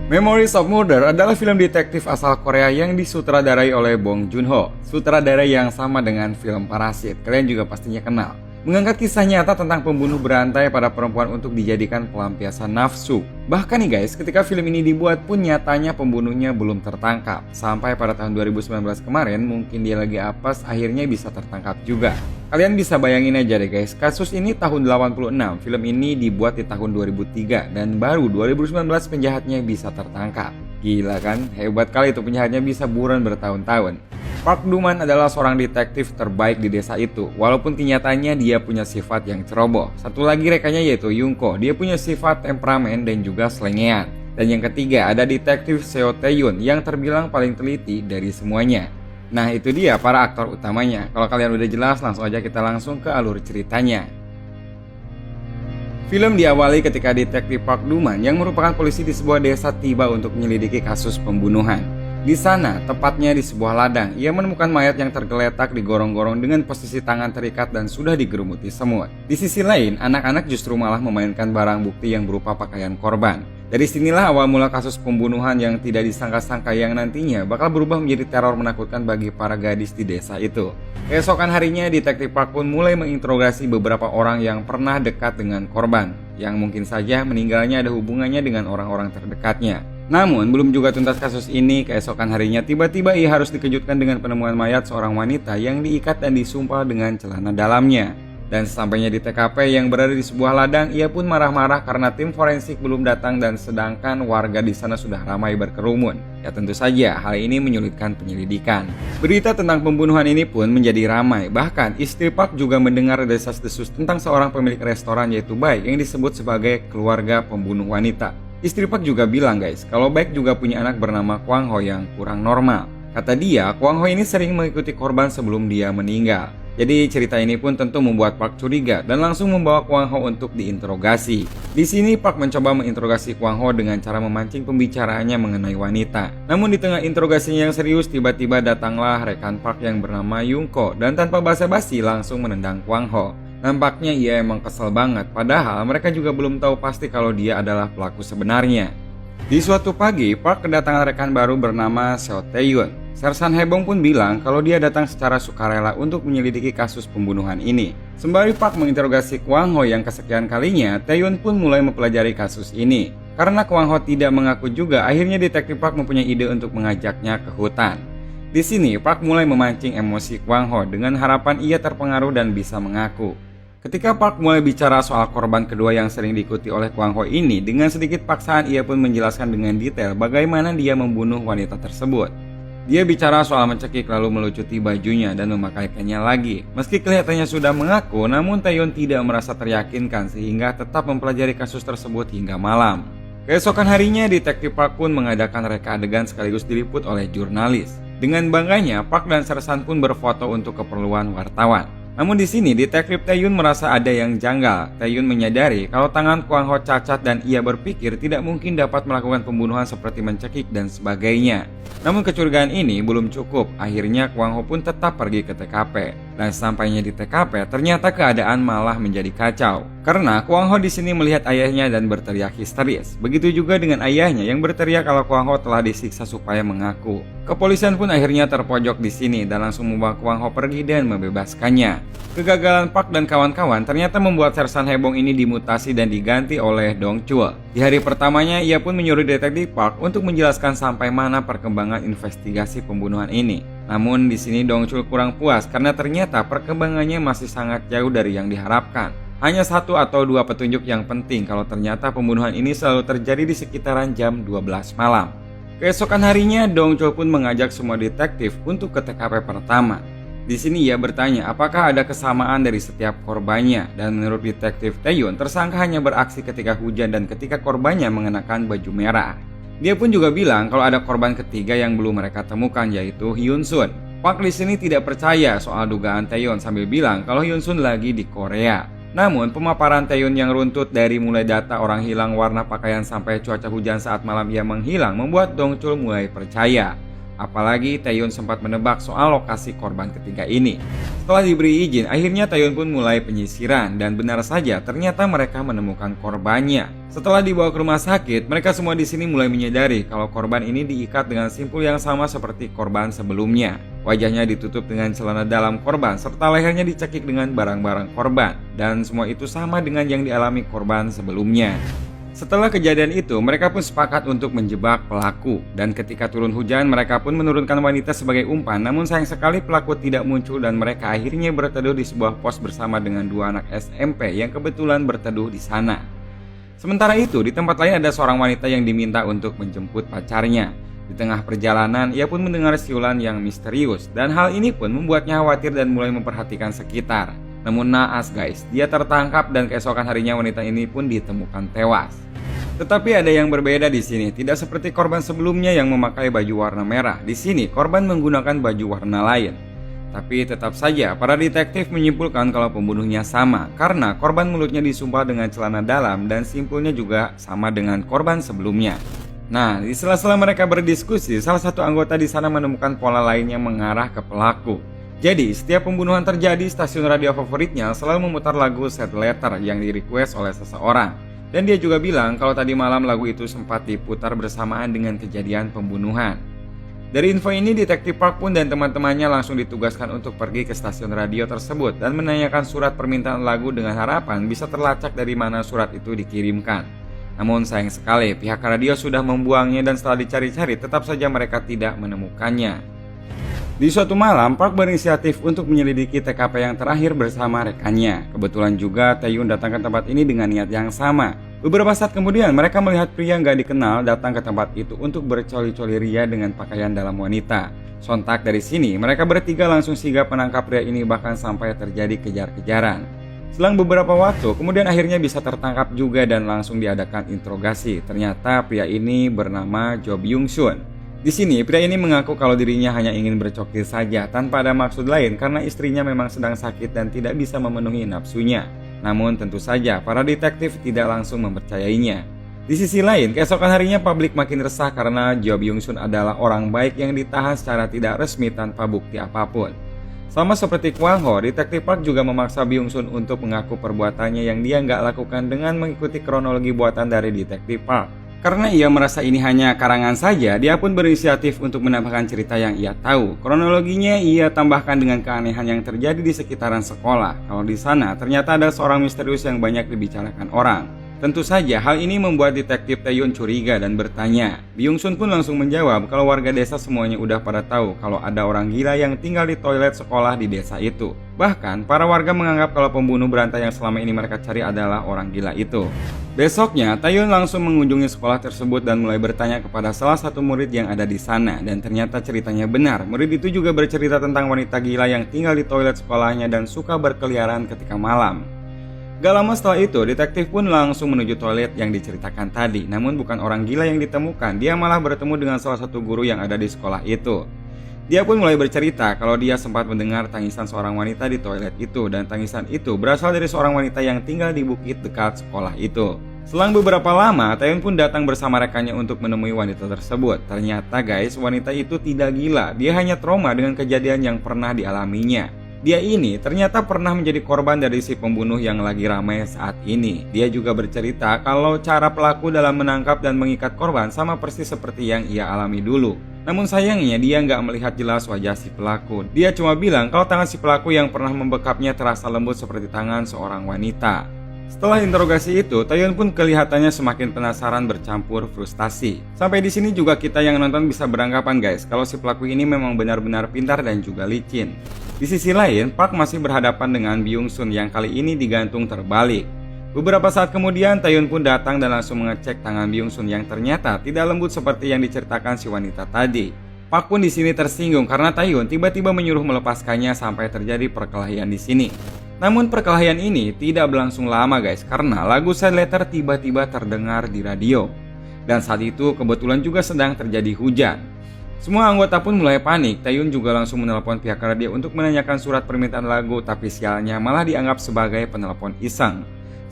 Memories of Murder adalah film detektif asal Korea yang disutradarai oleh Bong Joon-ho, sutradara yang sama dengan film Parasit. Kalian juga pastinya kenal. Mengangkat kisah nyata tentang pembunuh berantai pada perempuan untuk dijadikan pelampiasan nafsu. Bahkan nih guys, ketika film ini dibuat pun nyatanya pembunuhnya belum tertangkap. Sampai pada tahun 2019 kemarin, mungkin dia lagi apes, akhirnya bisa tertangkap juga. Kalian bisa bayangin aja deh guys, kasus ini tahun 86, film ini dibuat di tahun 2003, dan baru 2019 penjahatnya bisa tertangkap. Gila kan, hebat kali itu penjahatnya bisa buron bertahun-tahun. Park Do-man adalah seorang detektif terbaik di desa itu, walaupun kenyataannya dia punya sifat yang ceroboh. Satu lagi rekannya yaitu Yungko, dia punya sifat temperamen dan juga selengean. Dan yang ketiga ada detektif Seo Tae-yoon yang terbilang paling teliti dari semuanya. Nah itu dia para aktor utamanya. Kalau kalian udah jelas, langsung aja kita langsung ke alur ceritanya. Film diawali ketika detektif Park Do-man yang merupakan polisi di sebuah desa tiba untuk menyelidiki kasus pembunuhan. Di sana, tepatnya di sebuah ladang, ia menemukan mayat yang tergeletak di gorong-gorong dengan posisi tangan terikat dan sudah digerumuti semut. Di sisi lain, anak-anak justru malah memainkan barang bukti yang berupa pakaian korban. Dari sinilah awal mula kasus pembunuhan yang tidak disangka-sangka yang nantinya bakal berubah menjadi teror menakutkan bagi para gadis di desa itu. Keesokan harinya, detektif Park pun mulai menginterogasi beberapa orang yang pernah dekat dengan korban, yang mungkin saja meninggalnya ada hubungannya dengan orang-orang terdekatnya. Namun, belum juga tuntas kasus ini, keesokan harinya tiba-tiba ia harus dikejutkan dengan penemuan mayat seorang wanita yang diikat dan disumpal dengan celana dalamnya. Dan sesampainya di TKP yang berada di sebuah ladang, ia pun marah-marah karena tim forensik belum datang dan sedangkan warga di sana sudah ramai berkerumun. Ya tentu saja, hal ini menyulitkan penyelidikan. Berita tentang pembunuhan ini pun menjadi ramai. Bahkan, istri Park juga mendengar desas-desus tentang seorang pemilik restoran yaitu Baek yang disebut sebagai keluarga pembunuh wanita. Istri Park juga bilang guys, kalau Baek juga punya anak bernama Kwang Ho yang kurang normal. Kata dia, Kwang Ho ini sering mengikuti korban sebelum dia meninggal. Jadi cerita ini pun tentu membuat Park curiga dan langsung membawa Kwang Ho untuk diinterogasi. Di sini Park mencoba menginterogasi Kwang Ho dengan cara memancing pembicaraannya mengenai wanita. Namun di tengah interogasinya yang serius, tiba-tiba datanglah rekan Park yang bernama Yungko dan tanpa basa-basi langsung menendang Kwang Ho. Nampaknya ia emang kesel banget, padahal mereka juga belum tahu pasti kalau dia adalah pelaku sebenarnya. Di suatu pagi, Park kedatangan rekan baru bernama Seo Tae-yoon. Sersan Haebong pun bilang kalau dia datang secara sukarela untuk menyelidiki kasus pembunuhan ini. Sembari Park menginterogasi Kwang Ho yang kesekian kalinya, Tae-yoon pun mulai mempelajari kasus ini. Karena Kwang Ho tidak mengaku juga, akhirnya detektif Park mempunyai ide untuk mengajaknya ke hutan. Di sini, Park mulai memancing emosi Kwang Ho dengan harapan ia terpengaruh dan bisa mengaku. Ketika Park mulai bicara soal korban kedua yang sering diikuti oleh Kwang Ho ini, dengan sedikit paksaan ia pun menjelaskan dengan detail bagaimana dia membunuh wanita tersebut. Dia bicara soal mencekik lalu melucuti bajunya dan memakaikannya lagi. Meski kelihatannya sudah mengaku, namun Tae-yoon tidak merasa teryakinkan sehingga tetap mempelajari kasus tersebut hingga malam. Keesokan harinya, detektif Park pun mengadakan reka adegan sekaligus diliput oleh jurnalis. Dengan bangganya, Park dan Sersan pun berfoto untuk keperluan wartawan. Namun di sini detektif Tae-yoon merasa ada yang janggal. Tae-yoon menyadari kalau tangan Kwang Ho cacat dan ia berpikir tidak mungkin dapat melakukan pembunuhan seperti mencekik dan sebagainya. Namun kecurigaan ini belum cukup. Akhirnya Kwang Ho pun tetap pergi ke TKP. Dan sampainya di TKP, ternyata keadaan malah menjadi kacau. Karena Kwang Ho di sini melihat ayahnya dan berteriak histeris. Begitu juga dengan ayahnya yang berteriak kalau Kwang Ho telah disiksa supaya mengaku. Kepolisian pun akhirnya terpojok di sini dan langsung membawa Kwang Ho pergi dan membebaskannya. Kegagalan Park dan kawan-kawan ternyata membuat Sersan Haebong ini dimutasi dan diganti oleh Dong Chul. Di hari pertamanya, ia pun menyuruh detektif Park untuk menjelaskan sampai mana perkembangan investigasi pembunuhan ini. Namun di sini Dong Chul kurang puas karena ternyata perkembangannya masih sangat jauh dari yang diharapkan. Hanya satu atau dua petunjuk yang penting kalau ternyata pembunuhan ini selalu terjadi di sekitaran jam 12 malam. Keesokan harinya, Dong Chul pun mengajak semua detektif untuk ke TKP pertama. Di sini ia bertanya apakah ada kesamaan dari setiap korbannya, dan menurut detektif Tae-yoon, tersangka hanya beraksi ketika hujan dan ketika korbannya mengenakan baju merah. Dia pun juga bilang kalau ada korban ketiga yang belum mereka temukan, yaitu Hyun Sun. Park di sini tidak percaya soal dugaan Tae-yoon sambil bilang kalau Hyun Sun lagi di Korea. Namun pemaparan Tae-yoon yang runtut dari mulai data orang hilang, warna pakaian sampai cuaca hujan saat malam ia menghilang membuat Dong Chul mulai percaya. Apalagi Taehyun sempat menebak soal lokasi korban ketiga ini. Setelah diberi izin, akhirnya Taehyun pun mulai penyisiran dan benar saja ternyata mereka menemukan korbannya. Setelah dibawa ke rumah sakit, mereka semua di sini mulai menyadari kalau korban ini diikat dengan simpul yang sama seperti korban sebelumnya. Wajahnya ditutup dengan celana dalam korban serta lehernya dicekik dengan barang-barang korban, dan semua itu sama dengan yang dialami korban sebelumnya. Setelah kejadian itu, mereka pun sepakat untuk menjebak pelaku. Dan ketika turun hujan, mereka pun menurunkan wanita sebagai umpan. Namun sayang sekali pelaku tidak muncul dan mereka akhirnya berteduh di sebuah pos bersama dengan dua anak SMP yang kebetulan berteduh di sana. Sementara itu, di tempat lain ada seorang wanita yang diminta untuk menjemput pacarnya. Di tengah perjalanan, ia pun mendengar siulan yang misterius. Dan hal ini pun membuatnya khawatir dan mulai memperhatikan sekitar. Namun naas guys, dia tertangkap dan keesokan harinya wanita ini pun ditemukan tewas. Tetapi ada yang berbeda di sini, tidak seperti korban sebelumnya yang memakai baju warna merah. Di sini korban menggunakan baju warna lain. Tapi tetap saja para detektif menyimpulkan kalau pembunuhnya sama, karena korban mulutnya disumpal dengan celana dalam dan simpulnya juga sama dengan korban sebelumnya. Nah, di sela-sela mereka berdiskusi, salah satu anggota di sana menemukan pola lain yang mengarah ke pelaku. Jadi, setiap pembunuhan terjadi, stasiun radio favoritnya selalu memutar lagu Sad Letter yang di-request oleh seseorang. Dan dia juga bilang kalau tadi malam lagu itu sempat diputar bersamaan dengan kejadian pembunuhan. Dari info ini, Detektif Park pun dan teman-temannya langsung ditugaskan untuk pergi ke stasiun radio tersebut dan menanyakan surat permintaan lagu dengan harapan bisa terlacak dari mana surat itu dikirimkan. Namun sayang sekali, pihak radio sudah membuangnya dan setelah dicari-cari tetap saja mereka tidak menemukannya. Di suatu malam, Park berinisiatif untuk menyelidiki TKP yang terakhir bersama rekannya. Kebetulan juga Taehyun datang ke tempat ini dengan niat yang sama. Beberapa saat kemudian, mereka melihat pria nggak dikenal datang ke tempat itu untuk bercoli-coli ria dengan pakaian dalam wanita. Sontak dari sini, mereka bertiga langsung sigap menangkap pria ini bahkan sampai terjadi kejar-kejaran. Selang beberapa waktu, kemudian akhirnya bisa tertangkap juga dan langsung diadakan interogasi. Ternyata pria ini bernama Jo Byung Sun. Di sini, pria ini mengaku kalau dirinya hanya ingin bercokil saja tanpa ada maksud lain karena istrinya memang sedang sakit dan tidak bisa memenuhi nafsunya. Namun tentu saja, para detektif tidak langsung mempercayainya. Di sisi lain, keesokan harinya publik makin resah karena Jo Byung Sun adalah orang baik yang ditahan secara tidak resmi tanpa bukti apapun. Sama seperti Kwang Ho, Detektif Park juga memaksa Byung Sun untuk mengaku perbuatannya yang dia nggak lakukan dengan mengikuti kronologi buatan dari Detektif Park. Karena ia merasa ini hanya karangan saja, dia pun berinisiatif untuk menambahkan cerita yang ia tahu. Kronologinya ia tambahkan dengan keanehan yang terjadi di sekitaran sekolah. Kalau di sana ternyata ada seorang misterius yang banyak dibicarakan orang. Tentu saja hal ini membuat detektif Taehyun curiga dan bertanya. Byung Sun pun langsung menjawab kalau warga desa semuanya udah pada tahu kalau ada orang gila yang tinggal di toilet sekolah di desa itu. Bahkan para warga menganggap kalau pembunuh berantai yang selama ini mereka cari adalah orang gila itu. Besoknya, Taehyun langsung mengunjungi sekolah tersebut dan mulai bertanya kepada salah satu murid yang ada di sana. Dan ternyata ceritanya benar, murid itu juga bercerita tentang wanita gila yang tinggal di toilet sekolahnya dan suka berkeliaran ketika malam. Gak lama setelah itu, detektif pun langsung menuju toilet yang diceritakan tadi. Namun bukan orang gila yang ditemukan, dia malah bertemu dengan salah satu guru yang ada di sekolah itu. Dia pun mulai bercerita kalau dia sempat mendengar tangisan seorang wanita di toilet itu. Dan tangisan itu berasal dari seorang wanita yang tinggal di bukit dekat sekolah itu. Selang beberapa lama, Taehyun pun datang bersama rekannya untuk menemui wanita tersebut. Ternyata guys, wanita itu tidak gila, dia hanya trauma dengan kejadian yang pernah dialaminya. Dia ini ternyata pernah menjadi korban dari si pembunuh yang lagi ramai saat ini. Dia juga bercerita kalau cara pelaku dalam menangkap dan mengikat korban sama persis seperti yang ia alami dulu. Namun sayangnya dia nggak melihat jelas wajah si pelaku. Dia cuma bilang kalau tangan si pelaku yang pernah membekapnya terasa lembut seperti tangan seorang wanita. Setelah interogasi itu, Taehyun pun kelihatannya semakin penasaran bercampur frustasi. Sampai di sini juga kita yang nonton bisa beranggapan guys, kalau si pelaku ini memang benar-benar pintar dan juga licin. Di sisi lain, Park masih berhadapan dengan Byung Sun yang kali ini digantung terbalik. Beberapa saat kemudian, Taehyun pun datang dan langsung mengecek tangan Byung Sun yang ternyata tidak lembut seperti yang diceritakan si wanita tadi. Park pun di sini tersinggung karena Taehyun tiba-tiba menyuruh melepaskannya sampai terjadi perkelahian di sini. Namun perkelahian ini tidak berlangsung lama guys, karena lagu Sad Letter tiba-tiba terdengar di radio. Dan saat itu kebetulan juga sedang terjadi hujan. Semua anggota pun mulai panik. Taehyun juga langsung menelpon pihak radio untuk menanyakan surat permintaan lagu, tapi sialnya malah dianggap sebagai penelpon iseng.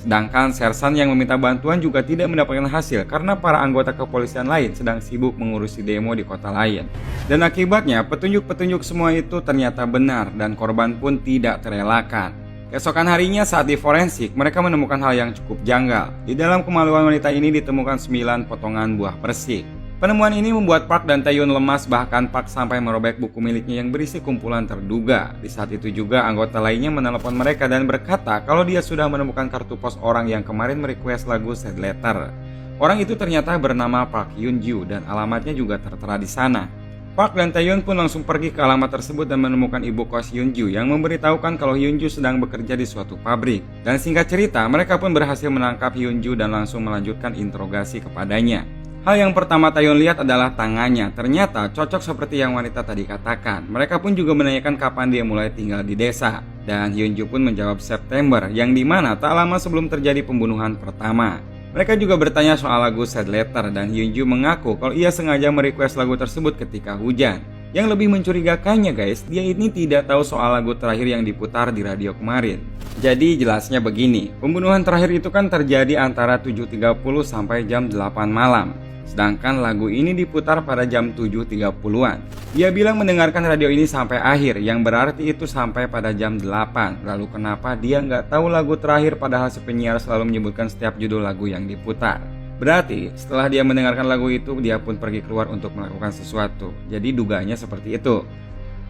Sedangkan sersan yang meminta bantuan juga tidak mendapatkan hasil karena para anggota kepolisian lain sedang sibuk mengurusi demo di kota lain. Dan akibatnya petunjuk-petunjuk semua itu ternyata benar dan korban pun tidak terelakkan. Keesokan harinya saat di forensik, mereka menemukan hal yang cukup janggal. Di dalam kemaluan wanita ini ditemukan 9 potongan buah persik. Penemuan ini membuat Park dan Taehyun lemas, bahkan Park sampai merobek buku miliknya yang berisi kumpulan terduga. Di saat itu juga anggota lainnya menelepon mereka dan berkata kalau dia sudah menemukan kartu pos orang yang kemarin merequest lagu Sad Letter. Orang itu ternyata bernama Park Hyunju dan alamatnya juga tertera di sana. Park dan Taehyun pun langsung pergi ke alamat tersebut dan menemukan ibu kos Hyunju yang memberitahukan kalau Hyunju sedang bekerja di suatu pabrik. Dan singkat cerita, mereka pun berhasil menangkap Hyunju dan langsung melanjutkan interogasi kepadanya. Hal yang pertama Taehyun lihat adalah tangannya. Ternyata cocok seperti yang wanita tadi katakan. Mereka pun juga menanyakan kapan dia mulai tinggal di desa. Dan Hyunju pun menjawab September, yang dimana tak lama sebelum terjadi pembunuhan pertama. Mereka juga bertanya soal lagu Sad Letter dan Hyunju mengaku kalau ia sengaja merequest lagu tersebut ketika hujan. Yang lebih mencurigakannya guys, dia ini tidak tahu soal lagu terakhir yang diputar di radio kemarin. Jadi jelasnya begini, pembunuhan terakhir itu kan terjadi antara 7.30 sampai jam 8 malam. Sedangkan lagu ini diputar pada jam 7.30-an. Dia bilang mendengarkan radio ini sampai akhir, yang berarti itu sampai pada jam 8. Lalu kenapa dia nggak tahu lagu terakhir padahal si penyiar selalu menyebutkan setiap judul lagu yang diputar? Berarti setelah dia mendengarkan lagu itu, dia pun pergi keluar untuk melakukan sesuatu. Jadi dugaannya seperti itu.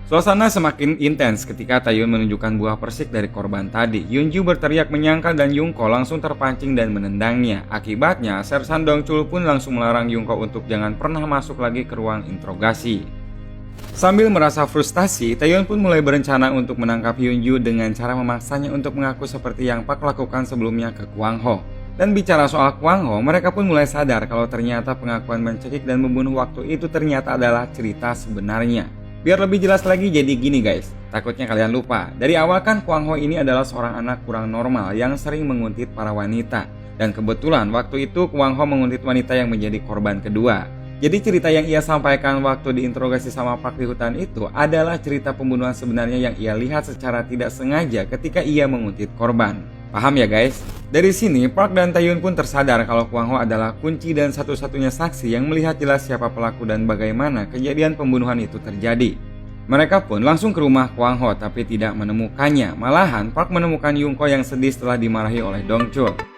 Suasana semakin intens ketika Taehyun menunjukkan buah persik dari korban tadi. Hyunju berteriak menyangkal dan Yungko langsung terpancing dan menendangnya. Akibatnya, Sersan Dongchul pun langsung melarang Yungko untuk jangan pernah masuk lagi ke ruang interogasi. Sambil merasa frustasi, Taehyun pun mulai berencana untuk menangkap Hyunju dengan cara memaksanya untuk mengaku seperti yang Park lakukan sebelumnya ke Kwang Ho. Dan bicara soal Kwang Ho, mereka pun mulai sadar kalau ternyata pengakuan mencekik dan membunuh waktu itu ternyata adalah cerita sebenarnya. Biar lebih jelas lagi, jadi gini guys, takutnya kalian lupa. Dari awal kan Kwang Ho ini adalah seorang anak kurang normal yang sering menguntit para wanita. Dan kebetulan waktu itu Kwang Ho menguntit wanita yang menjadi korban kedua. Jadi cerita yang ia sampaikan waktu diinterogasi sama Park di hutan itu adalah cerita pembunuhan sebenarnya yang ia lihat secara tidak sengaja ketika ia menguntit korban. Paham ya guys? Dari sini Park dan Taehyun pun tersadar kalau Kwang Ho adalah kunci dan satu-satunya saksi yang melihat jelas siapa pelaku dan bagaimana kejadian pembunuhan itu terjadi. Mereka pun langsung ke rumah Kwang Ho tapi tidak menemukannya. Malahan Park menemukan Yungko yang sedih setelah dimarahi oleh Dongchul.